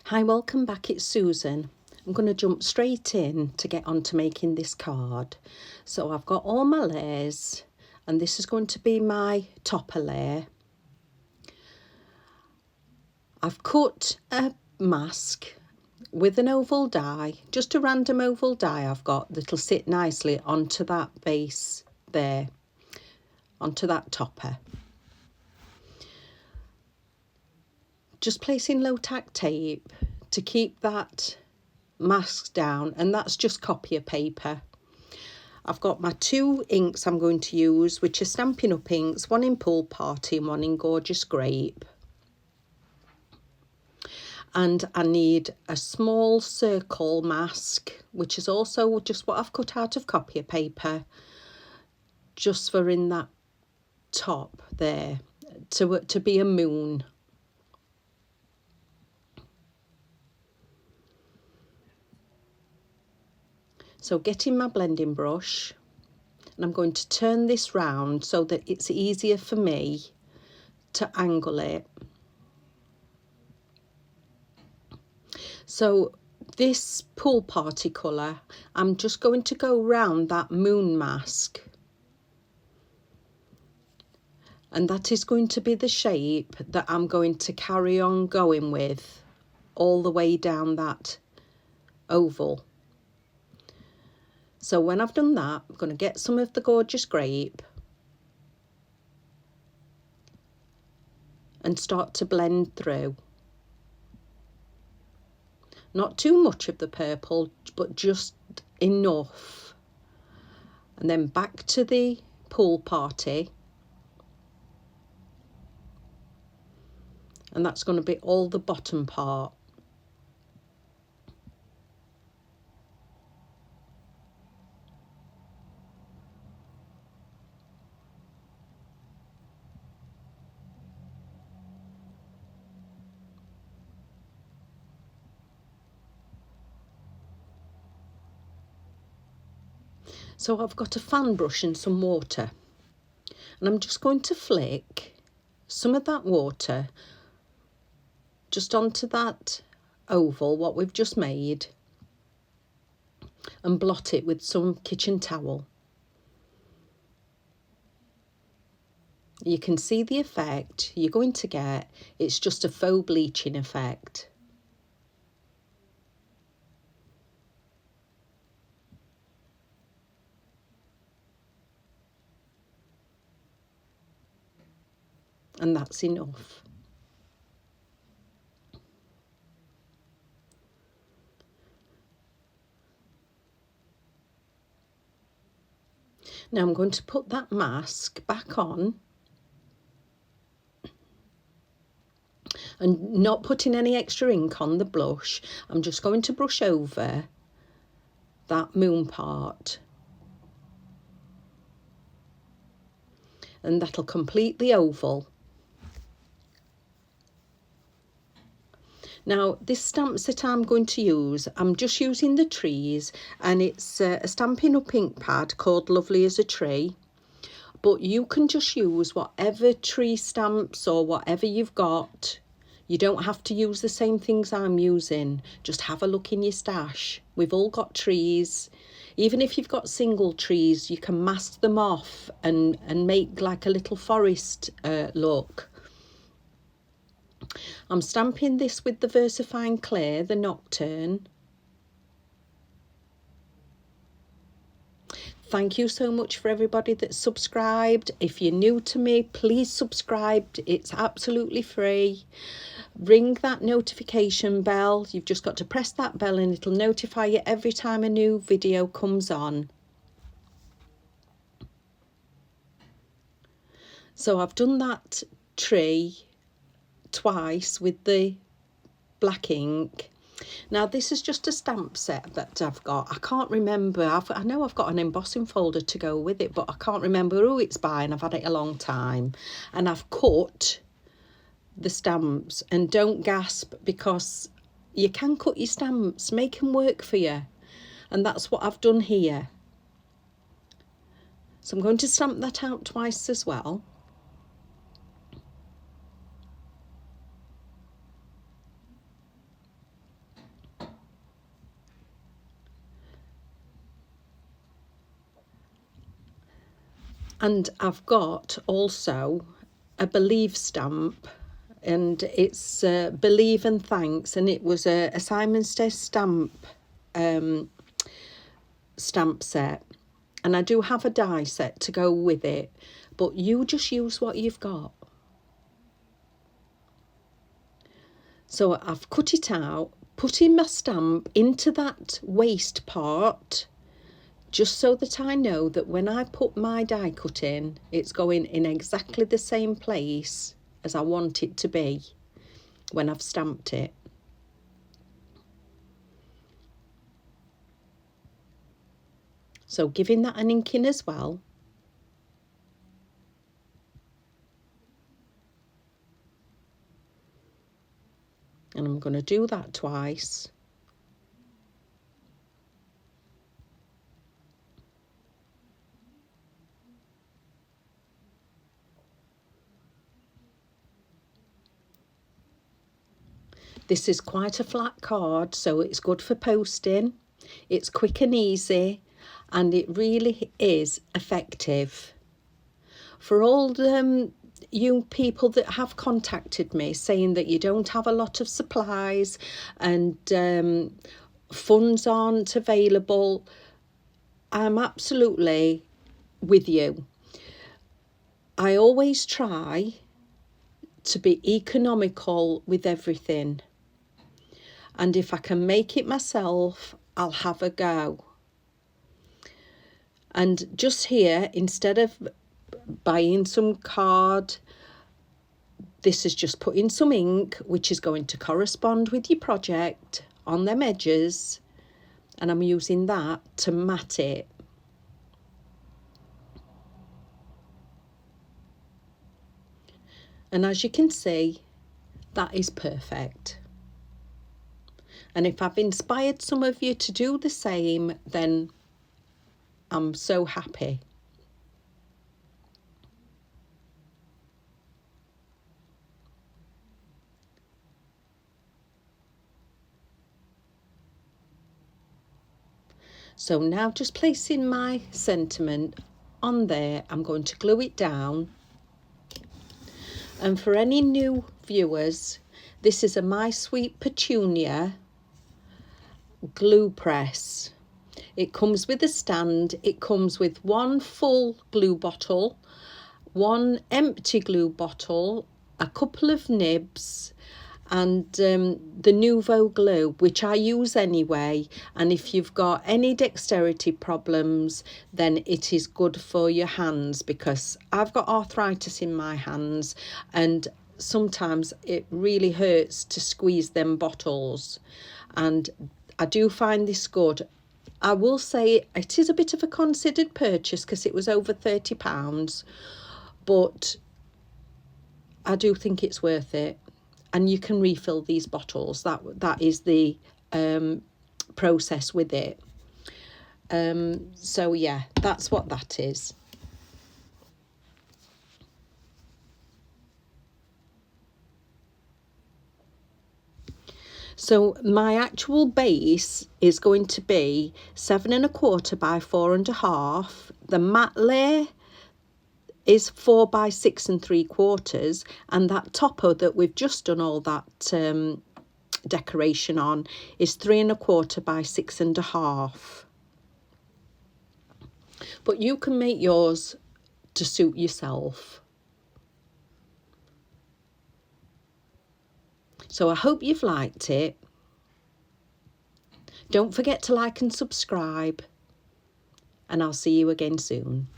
Hi, welcome back, it's Susan. I'm going to jump straight in to get on to making this card. So I've got all my layers and this is going to be my topper layer. I've cut a mask with an oval die, just a random oval die I've got that'll sit nicely onto that base there, onto that topper. Just placing low tack tape to keep that mask down, and that's just copier paper. I've got my two inks I'm going to use, which are Stampin' Up inks, one in Pool Party and one in Gorgeous Grape. And I need a small circle mask, which is also just what I've cut out of copier paper, just for in that top there, to be a moon. So getting my blending brush, and I'm going to turn this round so that it's easier for me to angle it. So this Pool Party colour, I'm just going to go round that moon mask. And that is going to be the shape that I'm going to carry on going with all the way down that oval. So when I've done that, I'm going to get some of the Gorgeous Grape and start to blend through. Not too much of the purple, but just enough. And then back to the Pool Party. And that's going to be all the bottom part. So I've got a fan brush and some water, and I'm just going to flick some of that water just onto that oval, what we've just made, and blot it with some kitchen towel. You can see the effect you're going to get. It's just a faux bleaching effect. And that's enough. Now I'm going to put that mask back on and not putting any extra ink on the blush. I'm just going to brush over that moon part. And that'll complete the oval. Now this stamp set I'm going to use, I'm just using the trees, and it's a Stampin' Up ink pad called Lovely as a Tree. But you can just use whatever tree stamps or whatever you've got. You don't have to use the same things I'm using. Just have a look in your stash. We've all got trees. Even if you've got single trees, you can mask them off and make like a little forest look. I'm stamping this with the VersaFine Clay, the Nocturne. Thank you so much for everybody that's subscribed. If you're new to me, please subscribe. It's absolutely free. Ring that notification bell. You've just got to press that bell and it'll notify you every time a new video comes on. So I've done that tree twice with the black ink. Now this is just a stamp set that I've got. I can't remember. I know I've got an embossing folder to go with it, but I can't remember who it's by, and I've had it a long time. And I've cut the stamps, and don't gasp, because you can cut your stamps, make them work for you. And that's what I've done here. So I'm going to stamp that out twice as well. And I've got also a believe stamp, and it's believe and thanks, and it was a Simon Says stamp set, and I do have a die set to go with it, but you just use what you've got. So I've cut it out, putting my stamp into that waste part, just so that I know that when I put my die cut in, it's going in exactly the same place as I want it to be when I've stamped it. So giving that an inking as well. And I'm going to do that twice. This is quite a flat card, so it's good for posting. It's quick and easy, and it really is effective. For all you people that have contacted me saying that you don't have a lot of supplies and funds aren't available, I'm absolutely with you. I always try to be economical with everything, and if I can make it myself, I'll have a go. And just here, instead of buying some card, this is just putting some ink which is going to correspond with your project on them edges, and I'm using that to mat it. And as you can see, that is perfect. And if I've inspired some of you to do the same, then I'm so happy. So now just placing my sentiment on there, I'm going to glue it down. And for any new viewers, this is a My Sweet Petunia glue press. It comes with a stand, it comes with one full glue bottle, one empty glue bottle, a couple of nibs, and the Nouveau glue, which I use anyway. And if you've got any dexterity problems, then it is good for your hands, because I've got arthritis in my hands and sometimes it really hurts to squeeze them bottles, and I do find this good. I will say it is a bit of a considered purchase because it was over £30, but I do think it's worth it. And you can refill these bottles. That is the process with it. So yeah, that's what that is. So my actual base is going to be 7¼ by 4½. The mat layer is 4 by 6¾ and that topper that we've just done all that decoration on is 3¼ by 6½. But you can make yours to suit yourself. So I hope you've liked it. Don't forget to like and subscribe, and I'll see you again soon.